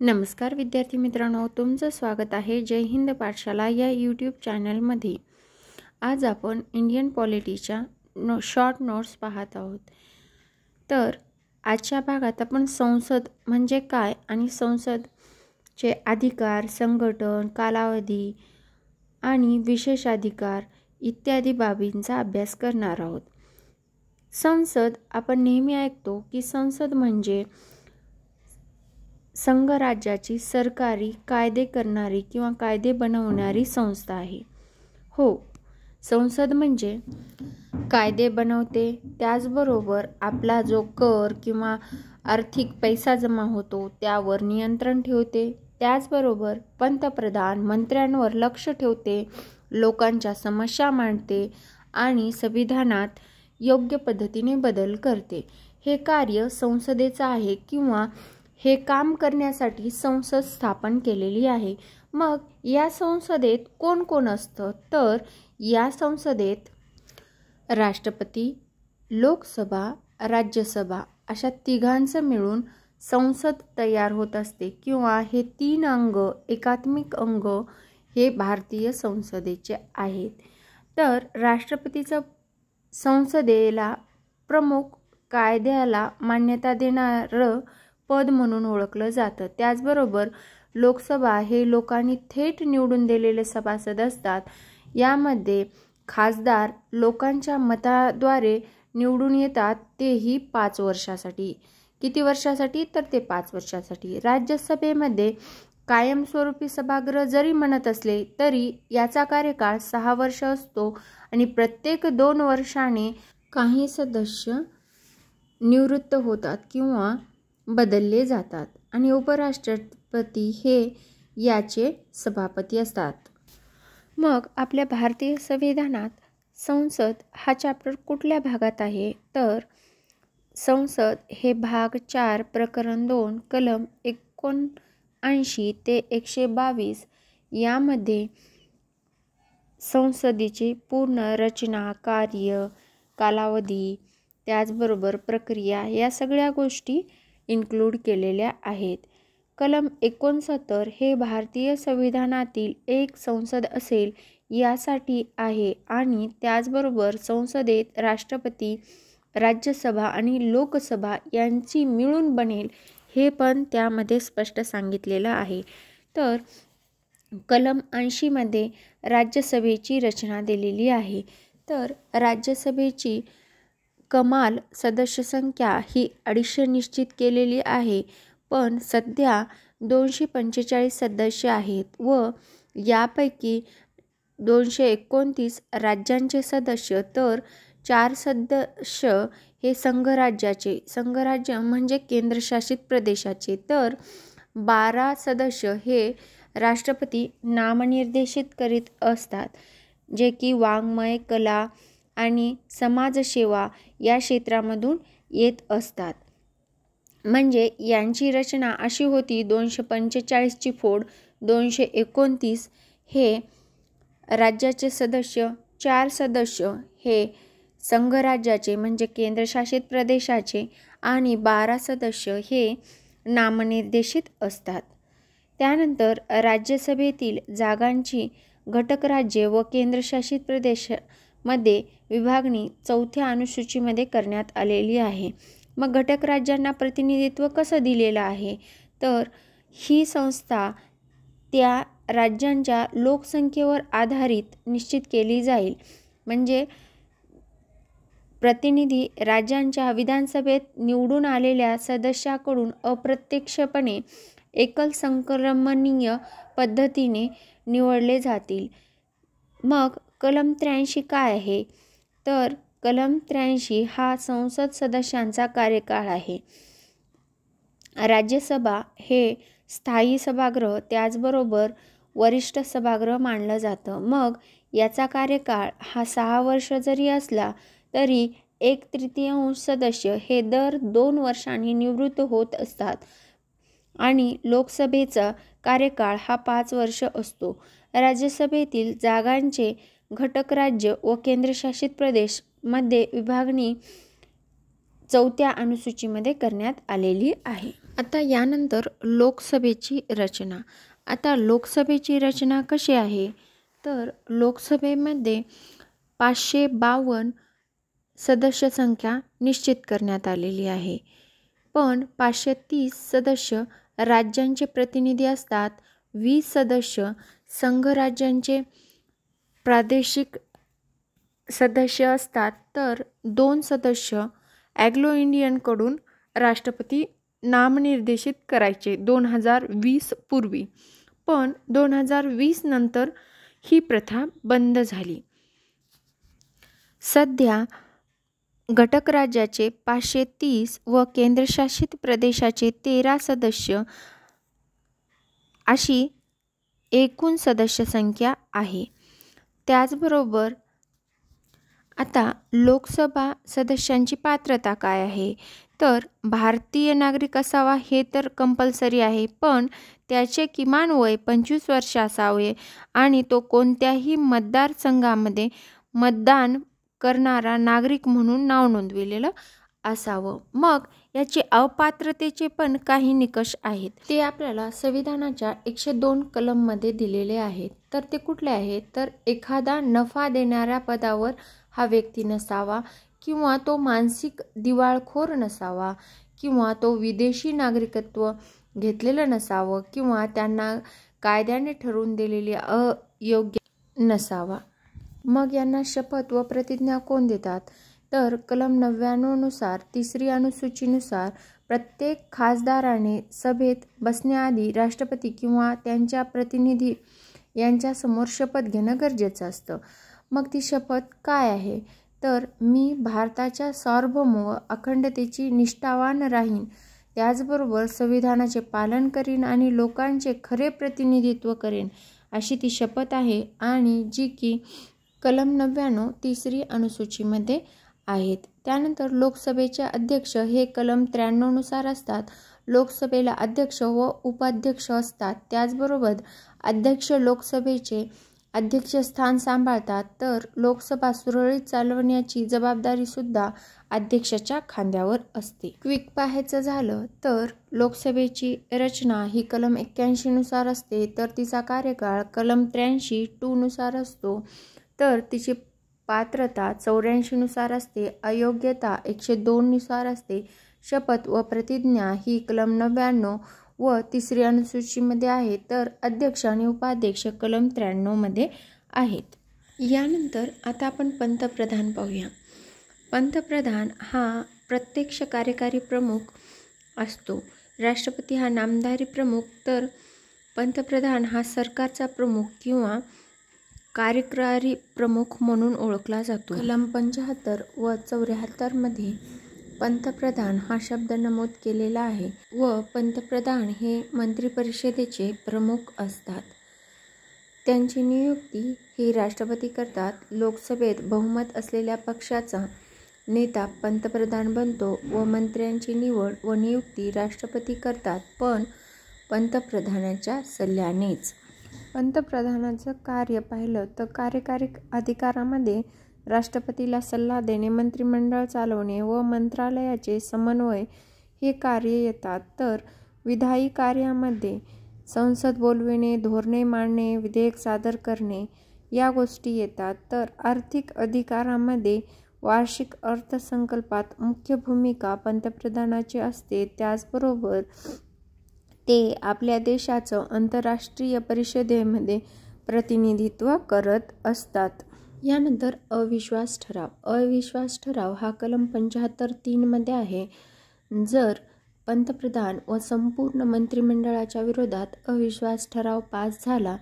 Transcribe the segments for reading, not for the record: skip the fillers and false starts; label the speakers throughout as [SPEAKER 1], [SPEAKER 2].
[SPEAKER 1] नमस्कार विद्यार्थी मित्रांनो, तुमचं स्वागत आहे जय हिंद पाठशाला या यूट्यूब चॅनलमध्ये। आज आपण इंडियन पॉलिटीच्या शॉर्ट नोट्स पाहत आहोत। तर आजच्या भागात आपण संसद म्हणजे काय आणि संसदचे अधिकार, संघटन, कालावधी आणि विशेष अधिकार इत्यादी बाबींचा अभ्यास करणार आहोत। संसद आपण नेहमी ऐकतो की संसद म्हणजे संघराज्याची सरकारी कायदे करणारी किंवा कायदे बनवणारी संस्था आहे। हो, संसद म्हणजे कायदे बनवते, त्याचबरोबर आपला जो कर किंवा आर्थिक पैसा जमा होतो त्यावर नियंत्रण ठेवते, त्याचबरोबर पंतप्रधान मंत्र्यांवर लक्ष ठेवते, लोकांच्या समस्या मांडते आणि संविधानात योग्य पद्धतीने बदल करते। हे कार्य संसदेचं आहे किंवा हे काम करण्यासाठी संसद स्थापन केलेली आहे। मग या संसदेत कोण कोण असतं? तर या संसदेत राष्ट्रपती, लोकसभा, राज्यसभा अशा तिघांचं मिळून संसद तयार होत असते किंवा हे तीन अंग, एकात्मिक अंग हे भारतीय संसदेचे आहेत। तर राष्ट्रपतीचं संसदेला प्रमुख कायद्याला मान्यता देणारं पद म्हणून ओळखलं जातं। त्याचबरोबर लोकसभा हे लोकांनी थेट निवडून दिलेले सभासद असतात। यामध्ये खासदार लोकांच्या मताद्वारे निवडून येतात, तेही 5 वर्षासाठी। किती वर्षासाठी? तर ते 5 वर्षासाठी। राज्यसभेमध्ये कायमस्वरूपी सभागृह जरी म्हणत असले तरी याचा कार्यकाळ 6 वर्ष असतो आणि प्रत्येक 2 वर्षांनी काही सदस्य निवृत्त होतात किंवा बदलले जातात आणि उपराष्ट्रपती हे याचे सभापती असतात। मग आपल्या भारतीय संविधानात संसद हा चॅप्टर कुठल्या भागात आहे? तर संसद हे भाग 4 प्रकरण 2 कलम 79 ते 122 यामध्ये संसदेची पूर्ण रचना, कार्य, कालावधी, त्याचबरोबर प्रक्रिया या सगळ्या गोष्टी इन्क्लूड केलेल्या आहेत। कलम 69 हे भारतीय संविधानातील एक संसद असेल यासाठी आहे आणि त्याचबरोबर संसदेत राष्ट्रपती, राज्यसभा आणि लोकसभा यांची मिळून बनेल हे पण त्यामध्ये स्पष्ट सांगितलेलं आहे। तर कलम 80 मध्ये राज्यसभेची रचना दिलेली आहे। तर राज्यसभेची कमाल सदस्य संख्या ही 250 निश्चित केलेली आहे, पण सध्या 245 सदस्य आहेत व यापैकी 229 राज्यांचे सदस्य, तर 4 सदस्य हे संघराज्य म्हणजे केंद्रशासित प्रदेशाचे, तर 12 सदस्य हे राष्ट्रपती नामनिर्देशित करीत असतात, जे की वाङ्मय, कला आणि समाजसेवा या क्षेत्रामधून येत असतात। म्हणजे यांची रचना अशी होती, 245 ची फोड 229 हे राज्याचे सदस्य, 4 सदस्य हे संघराज्याचे म्हणजे केंद्रशासित प्रदेशाचे आणि 12 सदस्य हे नामनिर्देशित असतात। त्यानंतर राज्यसभेतील जागांची घटक राज्ये व केंद्रशासित प्रदेशामध्ये विभागणी 4थ्या अनुसूचीमध्ये करण्यात आलेली आहे। मग घटक राज्यांना प्रतिनिधित्व कसं दिलेलं आहे? तर ही संस्था त्या राज्यांच्या लोकसंख्येवर आधारित निश्चित केली जाईल। म्हणजे प्रतिनिधी राज्यांच्या विधानसभेत निवडून आलेल्या सदस्याकडून अप्रत्यक्षपणे एकल संक्रमणीय पद्धतीने निवडले जातील। मग कलम 83 काय आहे? तर कलम 83 हा संसद सदस्यांचा कार्यकाळ आहे। राज्यसभा हे स्थायी सभागृह, त्याचबरोबर वरिष्ठ सभागृह मानलं जातं। मग याचा कार्यकाळ हा 6 वर्ष जरी असला तरी 1/3 सदस्य हे दर 2 वर्षांनी निवृत्त होत असतात आणि लोकसभेचा कार्यकाळ हा 5 वर्ष असतो। राज्यसभेतील जागांचे घटक राज्य व केंद्रशासित प्रदेश मध्ये विभागणी 4थ्या अनुसूचीमध्ये करण्यात आलेली आहे। आता यानंतर लोकसभेची रचना. आता लोकसभेची रचना कशी आहे, तर लोकसभेमध्ये 552 सदस्य संख्या निश्चित करण्यात आलेली आहे. पण 530 सदस्य राज्यांचे प्रतिनिधी असतात, 20 सदस्य संघराज्यांचे प्रादेशिक सदस्य असतात, तर 2 सदस्य ॲग्लो इंडियनकडून राष्ट्रपती नामनिर्देशित करायचे 2020 पूर्वी. पण 2020 नंतर ही प्रथा बंद झाली. सध्या घटक राज्याचे 530 व केंद्रशासित प्रदेशाचे 13 सदस्य अशी एकूण सदस्य संख्या आहे. त्याचबरोबर आता लोकसभा सदस्यांची पात्रता काय आहे, तर भारतीय नागरिक असावा हे तर कंपल्सरी आहे, पण त्याचे किमान वय 25 वर्ष असावे आणि तो कोणत्याही मतदारसंघामध्ये मतदान करणारा नागरिक म्हणून नाव नोंदविलेलं असावं. मग याचे अपात्रतेचे पण काही निकष आहेत, ते आपल्याला संविधानाच्या 102 कलममध्ये दिलेले आहेत. तर ते कुठले आहेत, तर एखादा नफा देणाऱ्या पदावर हा व्यक्ती नसावा, किंवा तो मानसिक दिवाळखोर नसावा, किंवा तो विदेशी नागरिकत्व घेतलेलं नसावं, किंवा त्यांना कायद्याने ठरवून दिलेली अयोग्य नसावा. मग यांना शपथ व प्रतिज्ञा कोण देतात, तर कलम 99 नुसार 3री अनुसूचीनुसार प्रत्येक खासदाराने सभेत बसण्याआधी राष्ट्रपती किंवा त्यांच्या प्रतिनिधी यांच्यासमोर शपथ घेणं गरजेचं असतं. मग ती शपथ काय आहे, तर मी भारताच्या सार्वभौम व अखंडतेची निष्ठावान राहीन, त्याचबरोबर संविधानाचे पालन करीन आणि लोकांचे खरे प्रतिनिधित्व करेन, अशी ती शपथ आहे. आणि जी की कलम 99 3री अनुसूचीमध्ये आहेत. त्यानंतर लोकसभेचे अध्यक्ष हे कलम 93 नुसार असतात. लोकसभेला अध्यक्ष व उपाध्यक्ष असतात. त्याचबरोबर अध्यक्ष लोकसभेचे अध्यक्षस्थान सांभाळतात, तर लोकसभा सुरळीत चालवण्याची जबाबदारी सुद्धा अध्यक्षाच्या खांद्यावर असते. क्विक पाहायचं झालं तर लोकसभेची रचना ही कलम 81 नुसार असते, तर तिचा कार्यकाळ कलम 83(2) नुसार असतो, तर तिची पात्रता 84 नुसार असते, अयोग्यता 102 नुसार असते. शपथ व प्रतिज्ञा ही कलम 99 व 3री अनुसूचीमध्ये आहे, तर अध्यक्ष आणि उपाध्यक्ष कलम 93 मध्ये आहेत. यानंतर आता आपण पंतप्रधान पाहूया. पंतप्रधान हा प्रत्यक्ष कार्यकारी प्रमुख असतो. राष्ट्रपती हा नामधारी प्रमुख, तर पंतप्रधान हा सरकारचा प्रमुख किंवा कार्यकारी प्रमुख म्हणून ओळखला जातो. कलम 75 व 74 मध्ये पंतप्रधान हा शब्द नमूद केलेला आहे व पंतप्रधान हे मंत्रिपरिषदेचे प्रमुख असतात. त्यांची नियुक्ती ही राष्ट्रपती करतात. लोकसभेत बहुमत असलेल्या पक्षाचा नेता पंतप्रधान बनतो व मंत्र्यांची निवड व नियुक्ती राष्ट्रपती करतात, पण पंतप्रधानाच्या सल्ल्यानेच. पंतप्रधानाचं कार्य पाहिलं तर कार्यकारी अधिकारामध्ये राष्ट्रपतीला सल्ला देणे, मंत्रिमंडळ चालवणे व मंत्रालयाचे समन्वय हे कार्य येतात. तर विधायी कार्यामध्ये संसद बोलविणे, धोरणे मांडणे, विधेयक सादर करणे या गोष्टी येतात. तर आर्थिक अधिकारामध्ये वार्षिक अर्थसंकल्पात मुख्य भूमिका पंतप्रधानाची असते. त्याचबरोबर ते आपल्या देशाचं आंतरराष्ट्रीय परिषदेमध्ये प्रतिनिधित्व करत असतात. यानंतर अविश्वास ठराव. अविश्वास ठराव हा कलम 75(3) मध्ये आहे. जर पंतप्रधान व संपूर्ण मंत्रिमंडळाच्या विरोधात अविश्वास ठराव पास झाला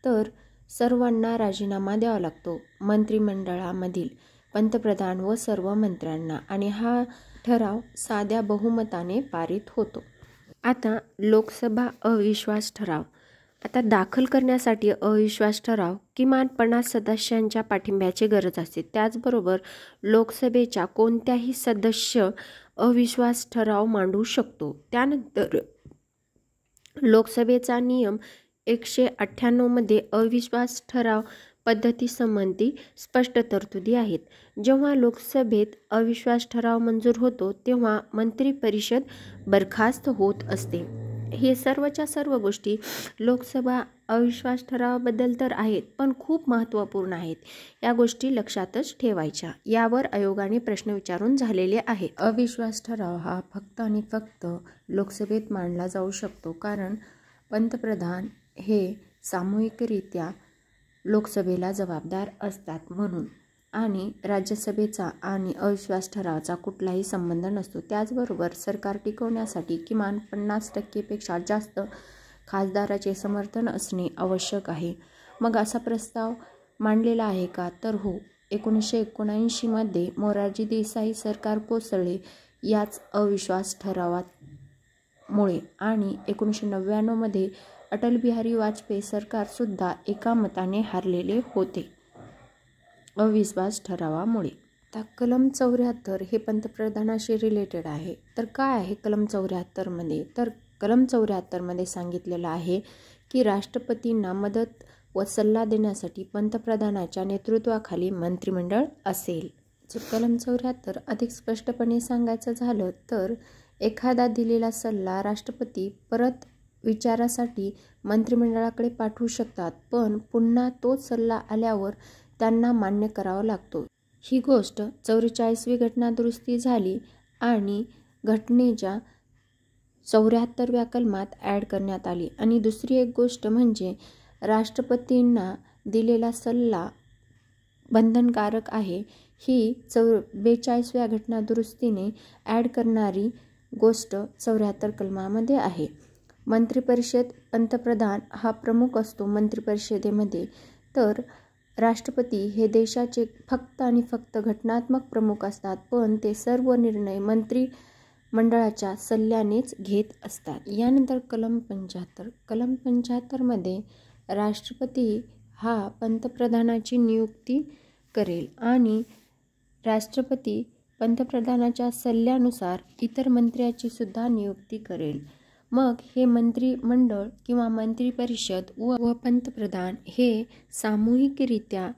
[SPEAKER 1] तर सर्वांना राजीनामा द्यावा लागतो, मंत्रिमंडळामधील पंतप्रधान व सर्व मंत्र्यांना, आणि हा ठराव साध्या बहुमताने पारित होतो. आता लोकसभा अविश्वास ठराव. आता दाखल करण्यासाठी अविश्वास ठराव किमान 50 सदस्यांच्या पाठिंब्याची गरज असते. त्याचबरोबर लोकसभेच्या कोणत्याही सदस्य अविश्वास ठराव मांडू शकतो. त्यानंतर लोकसभेचा नियम 198 मध्ये अविश्वास ठराव
[SPEAKER 2] पद्धतीसंबंधी स्पष्ट तरतुदी आहेत. जेव्हा लोकसभेत अविश्वास ठराव मंजूर होतो तेव्हा मंत्री परिषद बरखास्त होत असते. हे सर्वच्या सर्व गोष्टी लोकसभा अविश्वास ठरावाबद्दल तर आहेत, पण खूप महत्त्वपूर्ण आहेत. या गोष्टी लक्षातच ठेवायच्या. यावर आयोगाने प्रश्न विचारून झालेले आहे. अविश्वास ठराव हा फक्त आणि फक्त लोकसभेत मांडला जाऊ शकतो, कारण पंतप्रधान हे सामूहिकरित्या लोकसभेला जबाबदार असतात म्हणून, आणि राज्यसभेचा आणि अविश्वास ठरावाचा कुठलाही संबंध नसतो. त्याचबरोबर सरकार टिकवण्यासाठी किमान 50% पेक्षा जास्त खासदाराचे समर्थन असणे आवश्यक आहे. मग असा प्रस्ताव मांडलेला आहे का? तर हो. 1979 मध्ये मोरारजी देसाई सरकार कोसळले याच अविश्वास ठरावामुळे, आणि 1999 मध्ये अटल बिहारी वाजपेयी सरकारसुद्धा एका मताने हारलेले होते अविश्वास ठरावामुळे. आता कलम 74 हे पंतप्रधानाशी रिलेटेड आहे. तर काय आहे कलम 74 मध्ये? तर कलम 74 मध्ये सांगितलेलं आहे की राष्ट्रपतींना मदत व सल्ला देण्यासाठी पंतप्रधानाच्या नेतृत्वाखाली मंत्रिमंडळ असेल. कलम 74 अधिक स्पष्टपणे सांगायचं झालं तर एखादा दिलेला सल्ला राष्ट्रपती परत विचारासाठी मंत्रिमंडळाकडे पाठवू शकतात, पण पुन्हा तोच सल्ला आल्यावर त्यांना मान्य करावा लागतो. ही गोष्ट 44वी घटनादुरुस्ती झाली आणि घटनेच्या 74व्या कलमात ॲड करण्यात आली. आणि दुसरी एक गोष्ट म्हणजे राष्ट्रपतींना दिलेला सल्ला बंधनकारक आहे, ही 42व्या घटनादुरुस्तीने ॲड करणारी गोष्ट 74 कलमामध्ये आहे. मंत्रिपरिषद पंतप्रधान हा प्रमुख असतो मंत्रिपरिषदेमध्ये, तर राष्ट्रपती हे देशाचे फक्त आणि फक्त घटनात्मक प्रमुख असतात, पण ते सर्व निर्णय मंत्रिमंडळाच्या सल्ल्यानेच घेत असतात. यानंतर कलम 75. कलम 75 मध्ये राष्ट्रपती हा पंतप्रधानाची नियुक्ती करेल आणि राष्ट्रपती पंतप्रधानाच्या सल्ल्यानुसार इतर मंत्र्याची सुद्धा नियुक्ती करेल. मग हे मंत्रिमंडळ किंवा मंत्रिपरिषद व पंतप्रधान हे सामूहिकरित्या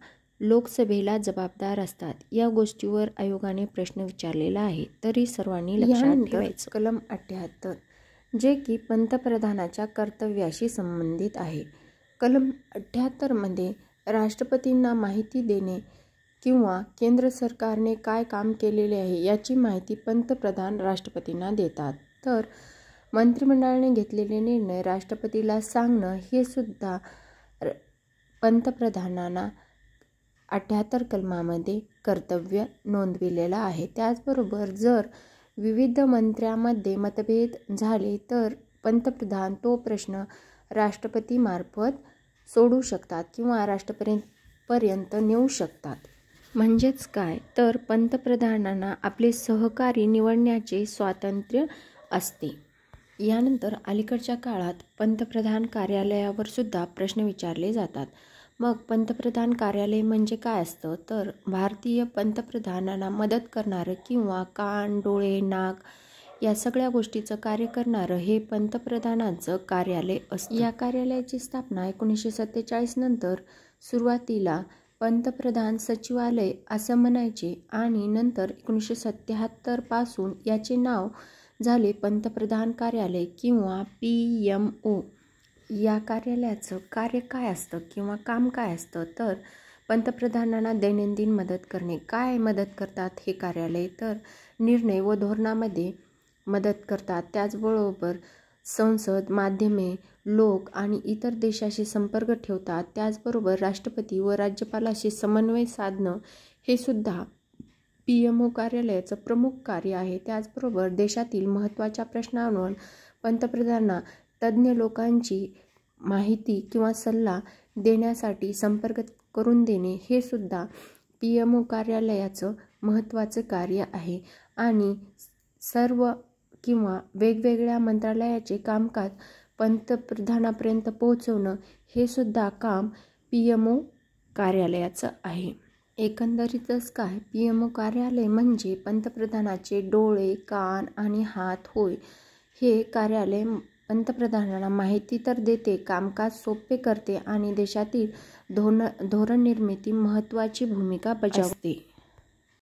[SPEAKER 2] लोकसभेला जबाबदार असतात. या गोष्टीवर आयोगाने प्रश्न विचारलेला आहे, तरी सर्वांनी लक्षात ठेवायचं. कलम 78 जे की पंतप्रधानाच्या कर्तव्याशी संबंधित आहे. कलम 78 मध्ये राष्ट्रपतींना माहिती देणे किंवा केंद्र सरकारने काय काम केलेले आहे याची माहिती पंतप्रधान राष्ट्रपतींना देतात. तर मंत्रिमंडळाने घेतलेले निर्णय राष्ट्रपतीला सांगणं हे सुद्धा पंतप्रधानांना 78 कलमामध्ये कर्तव्य नोंदविलेलं आहे. त्याचबरोबर जर विविध मंत्र्यांमध्ये मतभेद झाले तर पंतप्रधान तो प्रश्न राष्ट्रपतीमार्फत सोडू शकतात किंवा राष्ट्रपतींपर्यंत नेऊ शकतात. म्हणजेच काय, तर पंतप्रधानांना आपले सहकारी निवडण्याचे स्वातंत्र्य असते. यानंतर अलीकडच्या काळात पंतप्रधान कार्यालयावर सुद्धा प्रश्न विचारले जातात. मग पंतप्रधान कार्यालय म्हणजे काय असतं? तर भारतीय पंतप्रधानांना मदत करणारं किंवा कान, डोळे, नाक या सगळ्या गोष्टीचं कार्य करणारं हे पंतप्रधानांचं कार्यालय असतं. या कार्यालयाची स्थापना 1947 नंतर सुरुवातीला पंतप्रधान सचिवालय असं म्हणायचे आणि नंतर 1977 पासून याचे नाव झाले पंतप्रधान कार्यालय किंवा PMO. या कार्यालयाचं कार्य काय असतं किंवा काम काय असतं? तर पंतप्रधानांना दैनंदिन मदत करणे. काय मदत करतात हे कार्यालय? तर निर्णय व धोरणामध्ये मदत करतात. त्याचबरोबर संसद, माध्यमे, लोक आणि इतर देशाशी संपर्क ठेवतात. त्याचबरोबर राष्ट्रपती व राज्यपालाशी समन्वय साधणं हे सुद्धा PMO कार्यालयाचं प्रमुख कार्य आहे. त्याचबरोबर देशातील महत्त्वाच्या प्रश्नांवर पंतप्रधानांना तज्ज्ञ लोकांची माहिती किंवा सल्ला देण्यासाठी संपर्क करून देणे हे सुद्धा PMO कार्यालयाचं महत्त्वाचं कार्य आहे. आणि सर्व किंवा वेगवेगळ्या मंत्रालयाचे कामकाज पंतप्रधानापर्यंत पोहोचवणं हे सुद्धा काम PMO कार्यालयाचं आहे. एकंदरीतच काय, PMO कार्यालय म्हणजे पंतप्रधानाचे डोळे, कान आणि हात होय. हे कार्यालय
[SPEAKER 1] पंतप्रधानांना माहिती तर देते, कामकाज सोपे करते आणि देशातील धोरण निर्मिती महत्त्वाची भूमिका बजावते.